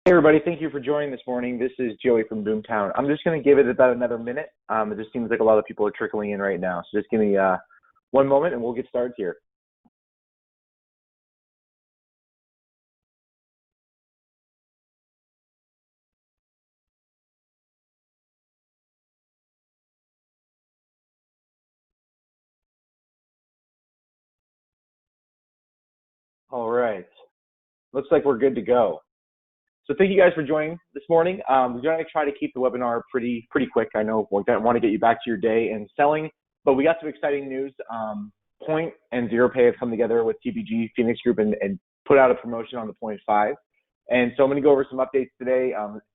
Hey everybody, thank you for joining this morning. This is Joey from Boomtown. I'm just going to give it about another minute. It just seems like a lot of people are trickling in right now. So just give me one moment and we'll get started here. All right. Looks like we're good to go. So thank you guys for joining this morning. We're going to try to keep the webinar pretty quick. I know we want to get you back to your day and selling, but we got some exciting news. Poynt and ZeroPay have come together with TPG Phoenix Group and put out a promotion on the Poynt 5. And so I'm going to go over some updates today,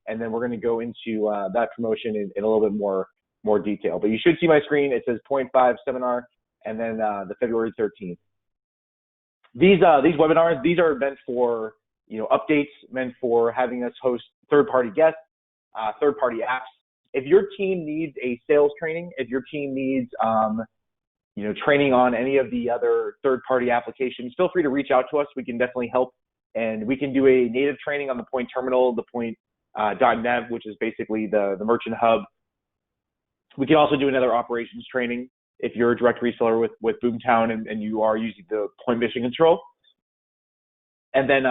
and then we're going to go into that promotion in a little bit more detail. But you should see my screen. It says Poynt 5 seminar, and then the February 13th. These webinars, these are meant for updates, meant for having us host third-party guests, third-party apps. If your team needs a sales training, if your team needs training on any of the other third-party applications, feel free to reach out to us. We can definitely help, and we can do a native training on the Poynt terminal, the Poynt.net, which is basically the merchant hub. We can also do another operations training if you're a direct reseller with Boomtown and you are using the Poynt mission control. And then,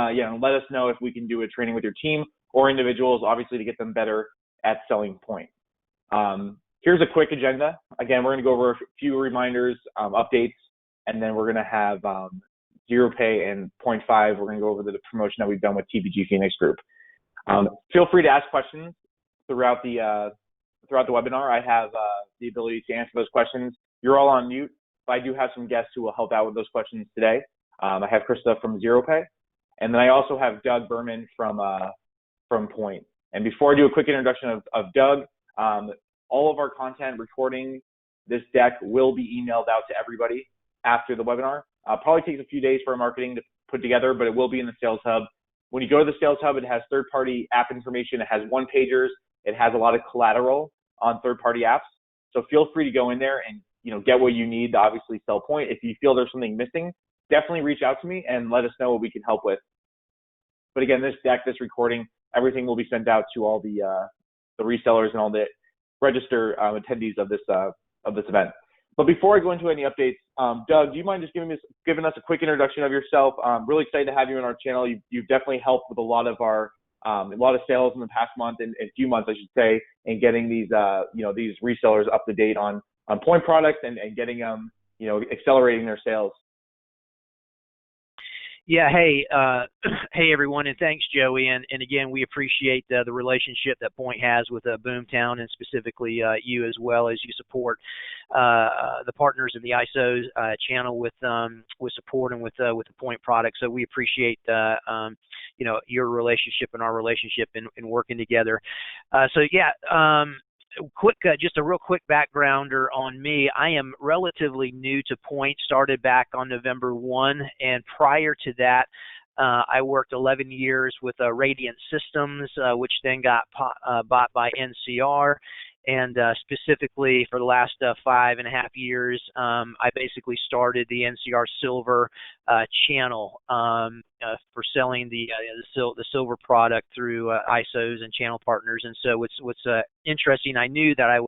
let us know if we can do a training with your team or individuals, obviously, to get them better at selling Poynt. Here's a quick agenda. Again, we're going to go over a few reminders, updates, and then we're going to have ZeroPay and Poynt 5. We're going to go over the promotion that we've done with TPG Phoenix Group. Feel free to ask questions throughout the webinar. I have the ability to answer those questions. You're all on mute, but I do have some guests who will help out with those questions today. I have Krista from ZeroPay, and then I also have Doug Berman from Poynt. And before I do a quick introduction of Doug, all of our content recording this deck will be emailed out to everybody after the webinar. Probably takes a few days for our marketing to put together, but it will be in the Sales Hub. When you go to the Sales Hub, it has third-party app information. It has one-pagers. It has a lot of collateral on third-party apps. So feel free to go in there and get what you need to obviously sell Poynt. If you feel there's something missing, definitely reach out to me and let us know what we can help with. But again, this deck, this recording, everything will be sent out to all the resellers and all the register attendees of this event. But before I go into any updates, Doug, do you mind just giving us a quick introduction of yourself? I'm really excited to have you on our channel. You've definitely helped with a lot of sales in the past month and few months, I should say, in getting these these resellers up to date on Poynt products and getting them accelerating their sales. Yeah, hey everyone, and thanks, Joey. And again, we appreciate the relationship that Poynt has with Boomtown, and specifically you, as well as you support the partners in the ISO channel with support and with the Poynt product. So we appreciate your relationship and our relationship in working together. Just a real quick backgrounder on me. I am relatively new to Poynt, started back on November 1, and prior to that, I worked 11 years with Radiant Systems, which then got bought by NCR. And specifically for the last 5.5 years, I basically started the NCR Silver channel for selling the silver product through ISOs and channel partners. And so what's interesting, I knew that I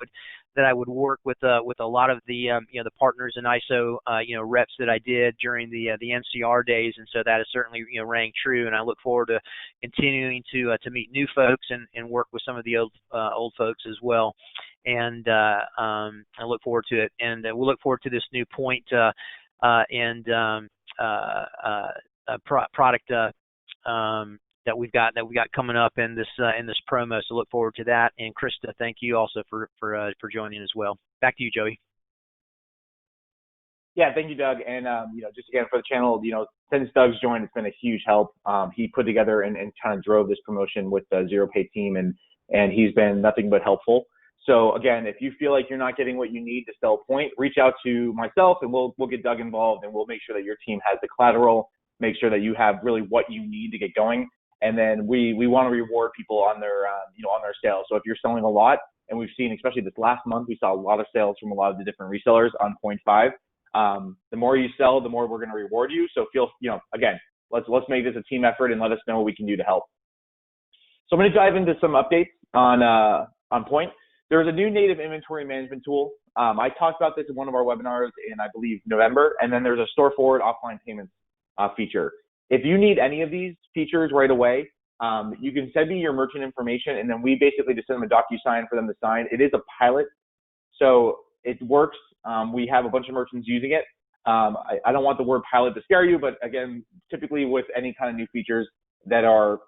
would work with a lot of the the partners and ISO reps that I did during the NCR days, and so that has certainly rang true. And I look forward to continuing to meet new folks and work with some of the old folks as well. And I look forward to it. And we'll look forward to this new Poynt product that we've got coming up in this promo. So look forward to that. And Krista, thank you also for joining as well. Back to you, Joey. Yeah, thank you, Doug. And just again for the channel, since Doug's joined, it's been a huge help. He put together and kind of drove this promotion with the ZeroPay team, and he's been nothing but helpful. So again, if you feel like you're not getting what you need to sell Poynt, reach out to myself and we'll get Doug involved, and we'll make sure that your team has the collateral, make sure that you have really what you need to get going. And then we want to reward people on their sales. So if you're selling a lot, and we've seen, especially this last month, we saw a lot of sales from a lot of the different resellers on Poynt 5. The more you sell, the more we're going to reward you. So again, let's make this a team effort and let us know what we can do to help. So I'm going to dive into some updates on Poynt. There's a new native inventory management tool. I talked about this in one of our webinars in, I believe, November. And then there's a store forward offline payments feature. If you need any of these features right away, you can send me your merchant information, and then we basically just send them a DocuSign for them to sign. It is a pilot, so it works. We have a bunch of merchants using it. I don't want the word pilot to scare you, but again, typically with any kind of new features that are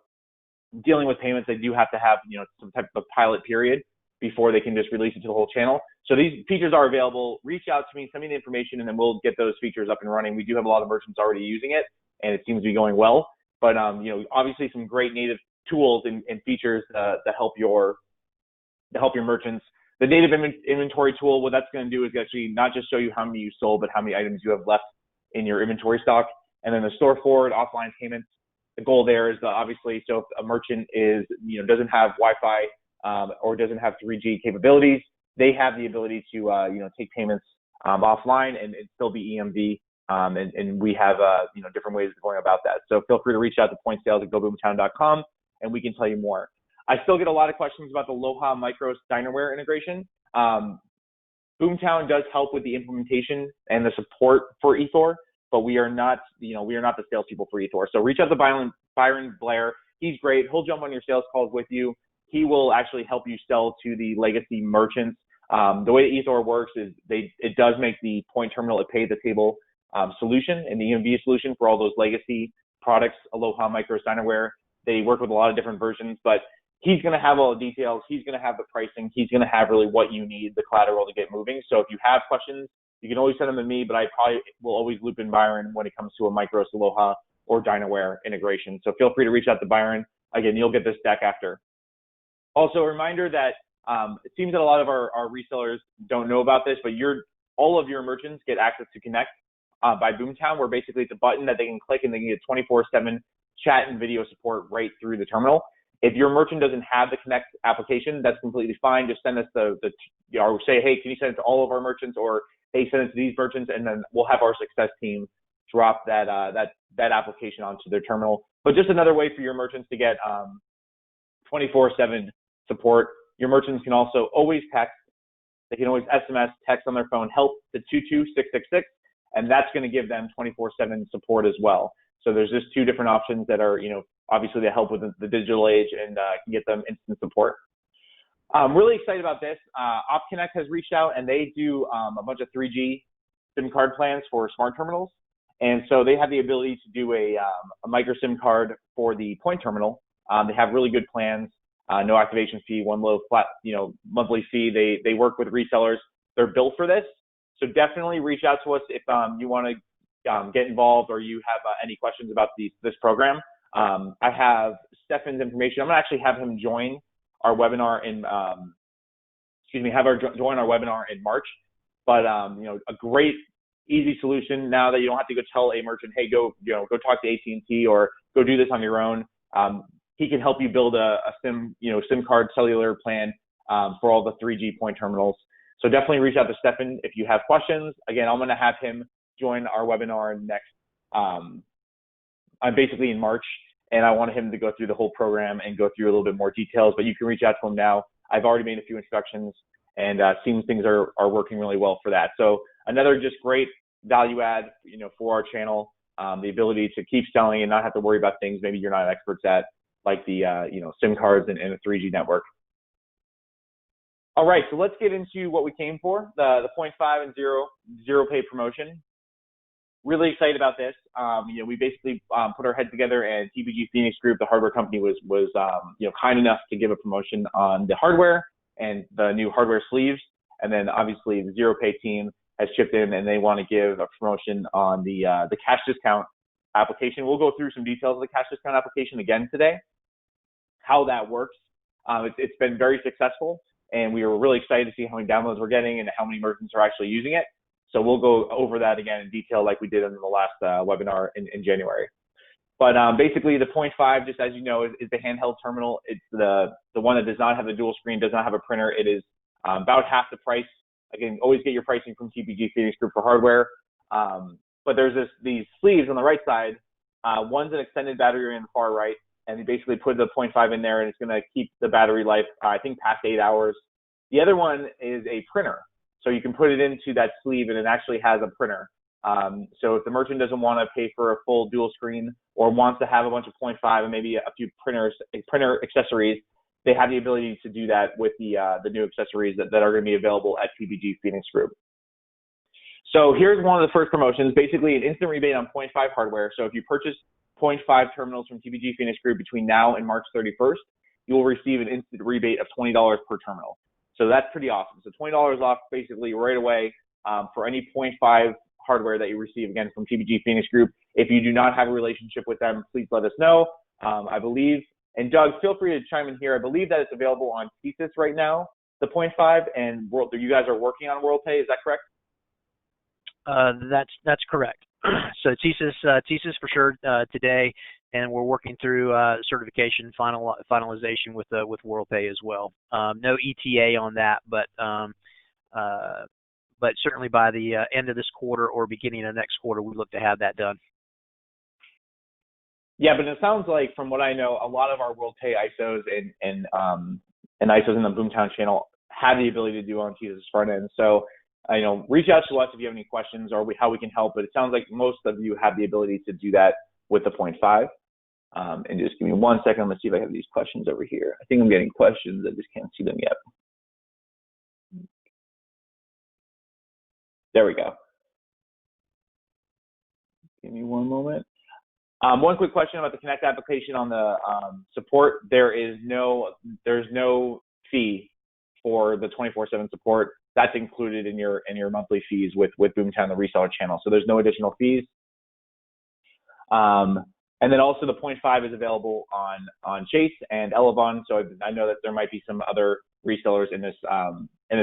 dealing with payments, they do have to have, some type of pilot period before they can just release it to the whole channel. So these features are available. Reach out to me, send me the information, and then we'll get those features up and running. We do have a lot of merchants already using it, and it seems to be going well. But obviously some great native tools and features to help your merchants. The native inventory tool, what that's going to do is actually not just show you how many you sold, but how many items you have left in your inventory stock. And then the store forward offline payments, the goal there is obviously, so if a merchant is, doesn't have Wi-Fi or doesn't have 3G capabilities, they have the ability to, take payments offline and still be EMV. And we have, different ways of going about that. So feel free to reach out to pointsales@goboomtown.com and we can tell you more. I still get a lot of questions about the Aloha Micros Dinerware integration. Boomtown does help with the implementation and the support for Ethor, but we are not, we are not the salespeople for Ethor. So reach out to Byron Blair. He's great. He'll jump on your sales calls with you. He will actually help you sell to the legacy merchants. The way that Ethor works is it does make the Poynt terminal a pay-at-the-table solution and the EMV solution for all those legacy products, Aloha Micros Dinerware. They work with a lot of different versions, but he's going to have all the details. He's going to have the pricing. He's going to have really what you need, the collateral to get moving. So if you have questions, you can always send them to me, but I probably will always loop in Byron when it comes to a Micros, Aloha, or Dinerware integration. So feel free to reach out to Byron. Again, you'll get this deck after. Also, a reminder that it seems that a lot of our resellers don't know about this, but all of your merchants get access to Connect by Boomtown, where basically it's a button that they can click and they can get 24/7 chat and video support right through the terminal. If your merchant doesn't have the Connect application, that's completely fine. Just send us or say, hey, can you send it to all of our merchants, or hey, send it to these merchants, and then we'll have our success team drop that application onto their terminal. But just another way for your merchants to get 24/7 support. Your merchants can also always text. They can always SMS, text on their phone, help to 22666, and that's going to give them 24/7 support as well. So there's just two different options that are, obviously they help with the digital age and can get them instant support. I'm really excited about this. OpConnect has reached out and they do a bunch of 3G SIM card plans for smart terminals. And so they have the ability to do a micro SIM card for the Poynt terminal. They have really good plans, no activation fee, one low flat, monthly fee. They work with resellers. They're built for this. So definitely reach out to us if you want to get involved or you have any questions about this program. I have Stefan's information. I'm gonna actually have him join our webinar in, join our webinar in March. But a great, easy solution now that you don't have to go tell a merchant, hey, go talk to AT&T or go do this on your own. He can help you build a SIM card cellular plan for all the 3G Poynt terminals. So definitely reach out to Stefan if you have questions. Again, I'm gonna have him join our webinar next, basically in March, and I want him to go through the whole program and go through a little bit more details, but you can reach out to him now. I've already made a few introductions and seems things are working really well for that. So another just great value add, for our channel, the ability to keep selling and not have to worry about things maybe you're not experts at, like the, SIM cards and a 3G network. All right, so let's get into what we came for, the 0.5 and ZeroPay promotion. Really excited about this. We basically put our heads together, and TPG Phoenix Group, the hardware company, was kind enough to give a promotion on the hardware and the new hardware sleeves. And then obviously the ZeroPay team has chipped in, and they want to give a promotion on the cash discount application. We'll go through some details of the cash discount application again today, how that works. It's been very successful, and we were really excited to see how many downloads we're getting and how many merchants are actually using it. So we'll go over that again in detail like we did in the last webinar in January. But basically the 0.5, just as you know, is the handheld terminal. It's the one that does not have the dual screen, does not have a printer. It is about half the price. Again, always get your pricing from TPG Phoenix Group for hardware. But there's these sleeves on the right side. One's an extended battery on the far right, and you basically put the 0.5 in there, and it's going to keep the battery life, I think, past 8 hours. The other one is a printer. So you can put it into that sleeve, and it actually has a printer. So if the merchant doesn't want to pay for a full dual screen or wants to have a bunch of 0.5 and maybe a few printer accessories, they have the ability to do that with the new accessories that are going to be available at TBG Phoenix Group. So here's one of the first promotions, basically an instant rebate on 0.5 hardware. So if you purchase 0.5 terminals from TBG Phoenix Group between now and March 31st, you will receive an instant rebate of $20 per terminal. So that's pretty awesome. So $20 off basically right away for any 0.5 hardware that you receive, again, from TBG Phoenix Group. If you do not have a relationship with them, please let us know. I believe, and Doug, feel free to chime in here. I believe that it's available on Thesis right now, the 0.5, and you guys are working on WorldPay. Is that correct? That's correct. So Thesis for sure today, and we're working through certification finalization with WorldPay as well. No ETA on that, but certainly by the end of this quarter or beginning of next quarter, we look to have that done. Yeah, but it sounds like, from what I know, a lot of our WorldPay ISOs and ISOs in the Boomtown channel have the ability to do on Thesis front end. So, reach out to us if you have any questions or how we can help. But it sounds like most of you have the ability to do that with the 0.5. And just give me 1 second. I'm going to see if I have these questions over here. I think I'm getting questions. I just can't see them yet. There we go. Give me one moment. One quick question about the Connect application on the support. There's no fee for the 24/7 support. That's included in your monthly fees with Boomtown, the reseller channel. So there's no additional fees. And then also the 0.5 is available on Chase and Elevon. So I know that there might be some other resellers in this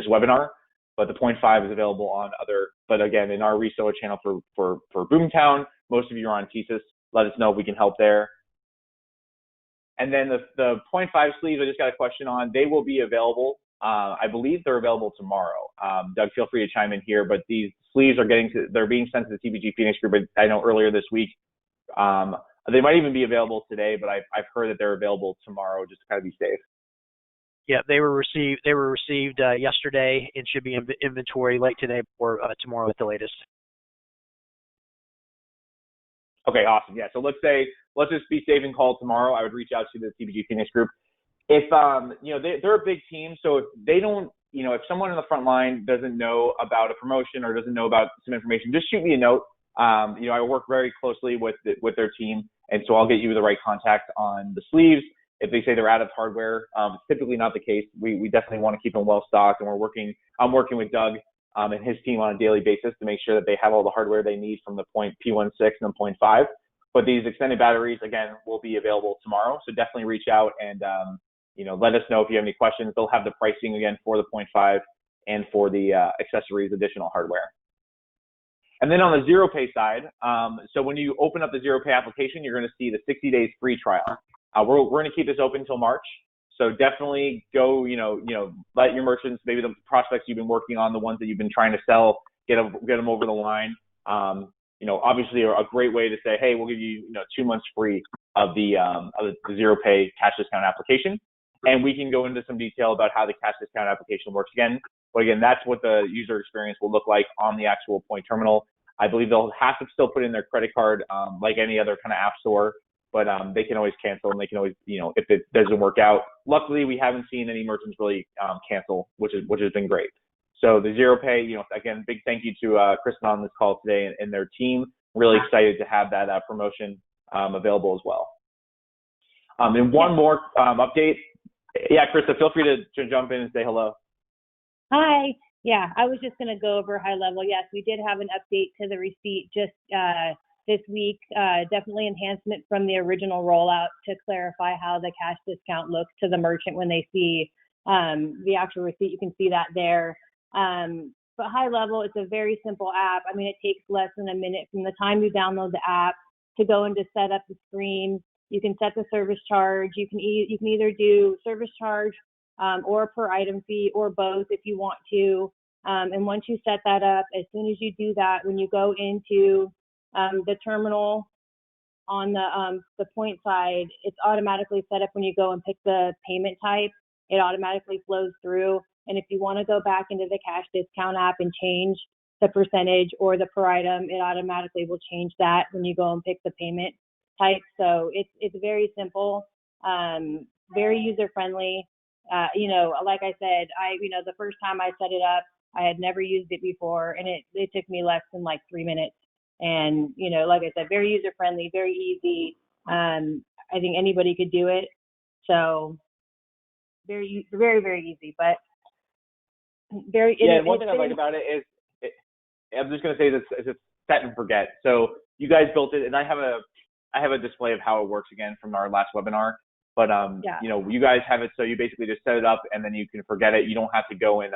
webinar, but the 0.5 is available on other. But again, in our reseller channel for Boomtown, most of you are on Thesis. Let us know if we can help there. And then the 0.5 sleeves, I just got a question on. They will be available. I believe they're available tomorrow. Doug, feel free to chime in here. But these sleeves they're being sent to the TBG Phoenix Group. I know earlier this week. They might even be available today, but I've heard that they're available tomorrow, just to kind of be safe. Yeah, they were received yesterday and should be in inventory late today or tomorrow at the latest. Okay, awesome. Yeah, so let's just be safe and call tomorrow. I would reach out to the TBG Phoenix Group. If they're a big team, so if they don't, if someone in the front line doesn't know about a promotion or doesn't know about some information, just shoot me a note. I work very closely with their team, and so I'll get you the right contact on the sleeves. If they say they're out of hardware, it's typically not the case. We definitely want to keep them well stocked, and I'm working with Doug and his team on a daily basis to make sure that they have all the hardware they need from the P16 and the 0.5. But these extended batteries, again, will be available tomorrow. So definitely reach out and let us know if you have any questions. They'll have the pricing again for the 0.5 and for the accessories, additional hardware. And then on the ZeroPay side, so when you open up the ZeroPay application, you're going to see the 60 days free trial. We're going to keep this open until March. So definitely go, let your merchants, maybe the prospects you've been working on, the ones that you've been trying to sell, get them over the line. Obviously a great way to say, hey, we'll give you, 2 months free of the ZeroPay cash discount application. And we can go into some detail about how the cash discount application works again. But again, that's what the user experience will look like on the actual Poynt terminal. I believe they'll have to still put in their credit card like any other kind of app store. But they can always cancel, and they can always, if it doesn't work out. Luckily, we haven't seen any merchants really cancel, which has been great. So the ZeroPay, again, big thank you to Kristen on this call today and their team. Really excited to have that promotion available as well. And one more update. Yeah, Krista, feel free to jump in and say hello. Hi. Yeah, I was just going to go over high level. Yes, we did have an update to the receipt just this week, definitely enhancement from the original rollout to clarify how the cash discount looks to the merchant when they see the actual receipt. You can see that there. But high level, it's a very simple app. I mean, it takes less than a minute from the time you download the app to go into set up the screen. You can set the service charge. You can either do service charge or per item fee or both if you want to. And once you set that up, as soon as you do that, when you go into the terminal, on the Poynt side, it's automatically set up when you go and pick the payment type. It automatically flows through. And if you want to go back into the cash discount app and change the percentage or the per item, it automatically will change that when you go and pick the payment type. So it's very simple, very user friendly. Like I said, the first time I set it up, I had never used it before, and it took me less than like 3 minutes. And, like I said, very user friendly, very easy. I think anybody could do it. So very, very, very easy, but very. Yeah, and one thing I like about it is, I'm just going to say this, it's set and forget. So you guys built it, and I have a display of how it works again from our last webinar. But you guys have it, so you basically just set it up, and then you can forget it. You don't have to go and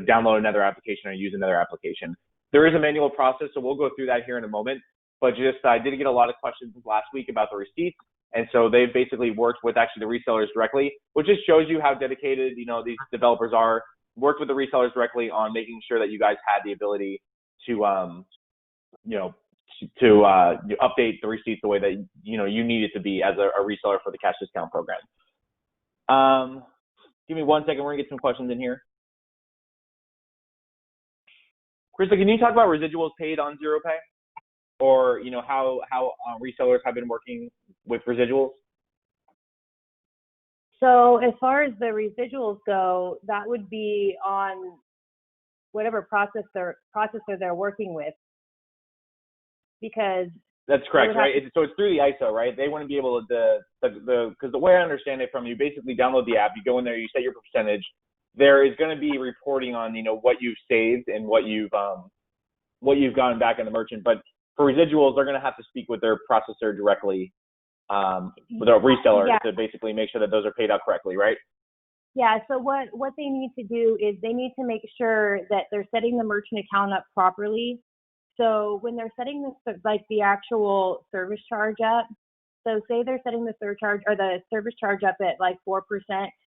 download another application or use another application. There is a manual process, so we'll go through that here in a moment. But I did get a lot of questions last week about the receipts, and so they've basically worked with actually the resellers directly, which just shows you how dedicated these developers are. Worked with the resellers directly on making sure that you guys had the ability to update the receipts the way that you need it to be as a reseller for the cash discount program. Give me 1 second. We're gonna get some questions in here. Krista, can you talk about residuals paid on ZeroPay, or how resellers have been working with residuals? So as far as the residuals go, that would be on whatever processor they're working with, because that's correct, right? So it's through the ISO, right? They want to be able to because the way I understand it from you, basically download the app, you go in there, you set your percentage. There is going to be reporting on what you've saved and what you've gotten back on the merchant. But for residuals, they're going to have to speak with their processor directly, with our reseller, to basically make sure that those are paid out correctly, right? Yeah. So what they need to do is they need to make sure that they're setting the merchant account up properly. So when they're setting the actual service charge up, so say they're setting the surcharge or the service charge up at like 4%,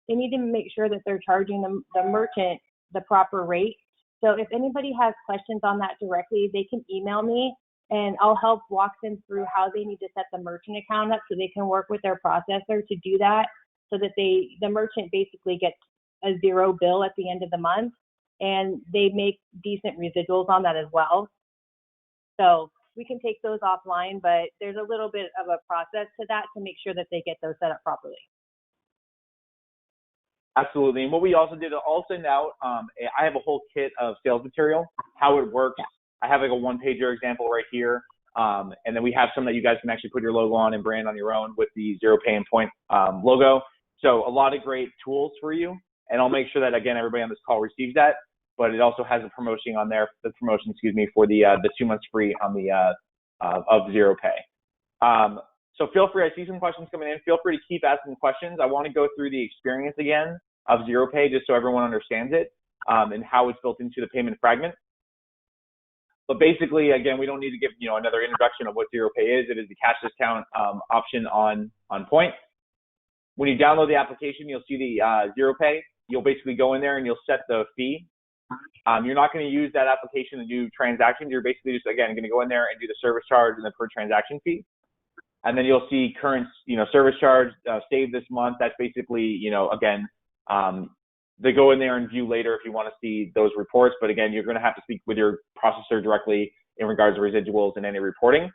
they need to make sure that they're charging the merchant the proper rate. So if anybody has questions on that directly, they can email me and I'll help walk them through how they need to set the merchant account up so they can work with their processor to do that, so that the merchant basically gets a zero bill at the end of the month, and they make decent residuals on that as well. So we can take those offline, but there's a little bit of a process to that to make sure that they get those set up properly. Absolutely. And what we also did, I'll send out, I have a whole kit of sales material, how it works. Yeah. I have like a one-pager example right here. And then we have some that you guys can actually put your logo on and brand on your own with the ZeroPay and Poynt logo. So a lot of great tools for you. And I'll make sure that, again, everybody on this call receives that. But it also has a promotion on there, for the 2 months free on the of ZeroPay. So feel free, I see some questions coming in. Feel free to keep asking questions. I want to go through the experience again of ZeroPay just so everyone understands it and how it's built into the payment fragment. But basically, again, we don't need to give another introduction of what ZeroPay is. It is the cash discount option on Poynt. When you download the application, you'll see the ZeroPay. You'll basically go in there and you'll set the fee. You're not going to use that application to do transactions. You're basically just, again, going to go in there and do the service charge and the per transaction fee. And then you'll see current, service charge saved this month. That's basically, again, they go in there and view later if you want to see those reports. But again, you're going to have to speak with your processor directly in regards to residuals and any reporting.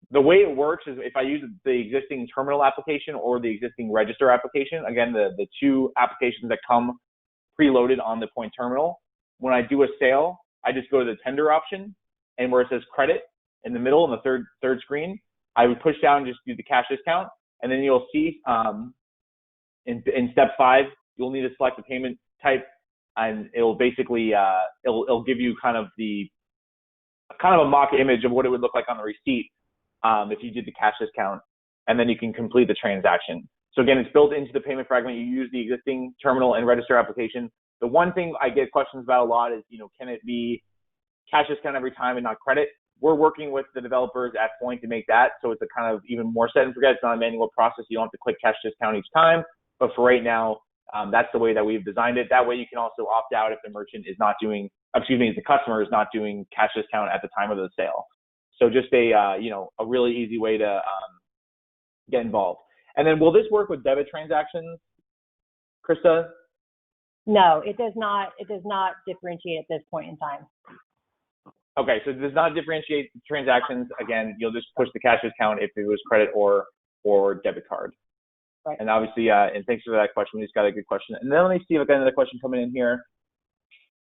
The way it works is if I use the existing terminal application or the existing register application, again, the two applications that come preloaded on the Poynt terminal, when I do a sale, I just go to the tender option, and where it says credit in the middle in the third screen, I would push down and just do the cash discount, and then you'll see in step 5, you'll need to select the payment type, and it'll basically it'll give you kind of a mock image of what it would look like on the receipt if you did the cash discount, and then you can complete the transaction. So again, it's built into the payment fragment. You use the existing terminal and register application. The one thing I get questions about a lot is, can it be cash discount every time and not credit? We're working with the developers at Poynt to make that, so it's a kind of even more set and forget. It's not a manual process. You don't have to click cash discount each time. But for right now, that's the way that we've designed it. That way you can also opt out if the merchant is not doing, if the customer is not doing cash discount at the time of the sale. So just a a really easy way to get involved. And then will this work with debit transactions, Krista? No, it does not. It does not differentiate at this point in time. Okay, so it does not differentiate transactions. Again, you'll just push the cash discount if it was credit or debit card. Right. And obviously, and thanks for that question. We just got a good question. And then let me see if I got another question coming in here.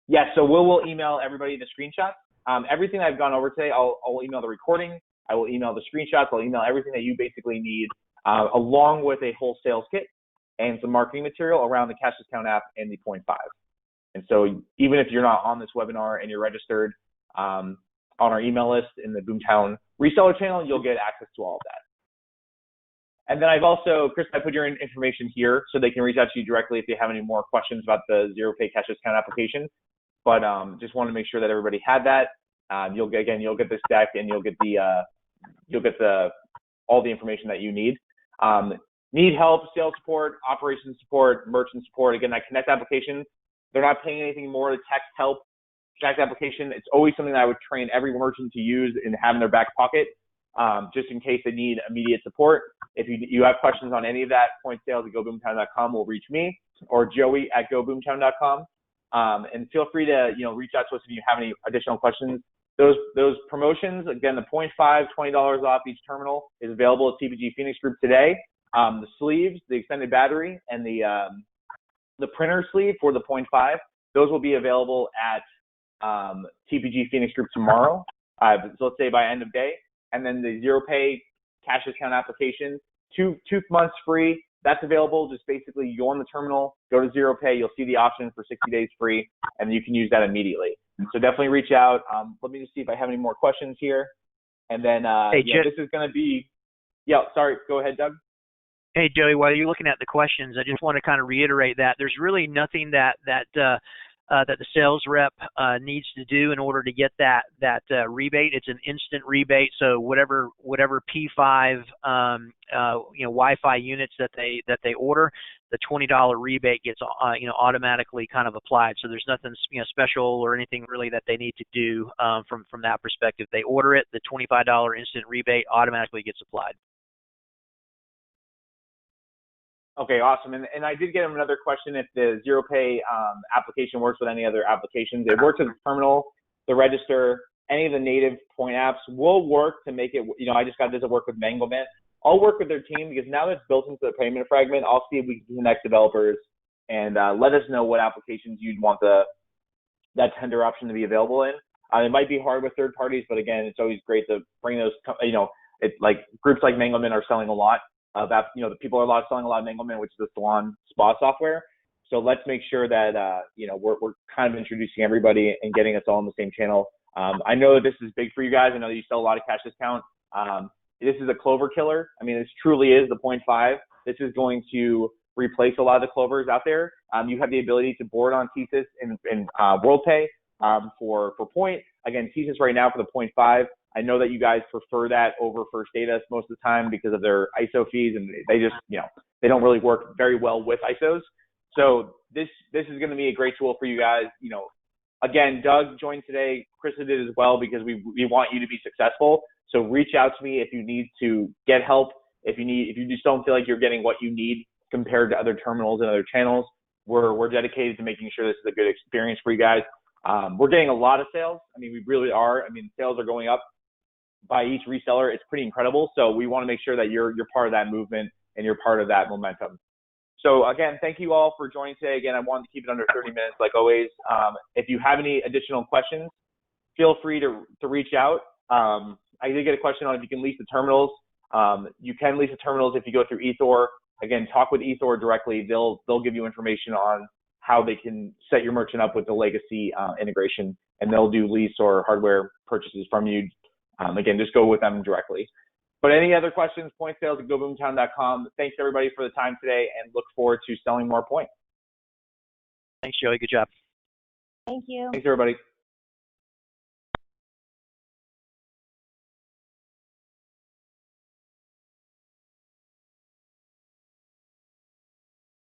Yes, so we'll email everybody the screenshots. Everything I've gone over today, I'll email the recording. I will email the screenshots. I'll email everything that you basically need, along with a whole sales kit and some marketing material around the cash discount app and the Poynt 5. And so even if you're not on this webinar and you're registered on our email list in the Boomtown reseller channel, you'll get access to all of that. And then I've also, Chris, I put your information here so they can reach out to you directly if they have any more questions about the ZeroPay cash discount application. But just want to make sure that everybody had that. You'll get this deck and you'll get all the information that you need. Need help, sales support, operations support, merchant support. Again, that Connect application, they're not paying anything more to text help. Connect application, it's always something that I would train every merchant to use and have in their back pocket, just in case they need immediate support. If you have questions on any of that, pointsales@goboomtown.com will reach me or Joey at goboomtown.com. And feel free to reach out to us if you have any additional questions. Those promotions, again, the Poynt 5, $20 off each terminal is available at TPG Phoenix Group today. The sleeves, the extended battery, and the printer sleeve for the Poynt 5, those will be available at TPG Phoenix Group tomorrow. So let's say by end of day. And then the ZeroPay cash discount application, two months free. That's available. Just basically you go on the terminal, go to ZeroPay, you'll see the option for 60 days free, and you can use that immediately. So definitely reach out. Let me just see if I have any more questions here. And then this is going to be, sorry, go ahead, Doug. Hey, Joey, while you're looking at the questions, I just want to kind of reiterate that there's really nothing that the sales rep needs to do in order to get that rebate. It's an instant rebate. So whatever P5 Wi-Fi units that they order, the $20 rebate gets automatically kind of applied. So there's nothing special or anything really that they need to do from that perspective. They order it, the $25 instant rebate automatically gets applied. Okay, awesome. And I did get another question if the ZeroPay application works with any other applications. It works with the terminal, the register, any of the native Poynt apps. We'll work to make it, I just got this to work with Manglement. I'll work with their team because now that it's built into the payment fragment, I'll see if we can connect developers and let us know what applications you'd want that tender option to be available in. It might be hard with third parties, but again, it's always great to bring those, it's like groups like Manglement are selling a lot. The people are selling a lot of Manglement, which is the salon spa software. So let's make sure that, we're kind of introducing everybody and getting us all on the same channel. I know that this is big for you guys. I know that you sell a lot of cash discount. This is a Clover killer. I mean, this truly is the Poynt 5. This is going to replace a lot of the Clovers out there. You have the ability to board on TSYS and WorldPay for Poynt. Again, TSYS right now for the Poynt 5. I know that you guys prefer that over First Data most of the time because of their ISO fees, and they just, they don't really work very well with ISOs. So this is going to be a great tool for you guys. Again, Doug joined today. Krista did as well because we want you to be successful. So reach out to me if you need to get help. If you just don't feel like you're getting what you need compared to other terminals and other channels, we're dedicated to making sure this is a good experience for you guys. We're getting a lot of sales. I mean, we really are. I mean, sales are going up by each reseller. It's pretty incredible. So we want to make sure that you're part of that movement and you're part of that momentum. So again, thank you all for joining today. Again, I wanted to keep it under 30 minutes like always. If you have any additional questions, feel free to reach out. I did get a question on if you can lease the terminals. You can lease the terminals if you go through eThor. Again, talk with eThor directly. They'll give you information on how they can set your merchant up with the legacy integration, and they'll do lease or hardware purchases from you. Again, just go with them directly. But any other questions, pointsales@goboomtown.com. Thanks everybody for the time today and look forward to selling more Poynt. Thanks, Joey. Good job. Thank you. Thanks everybody.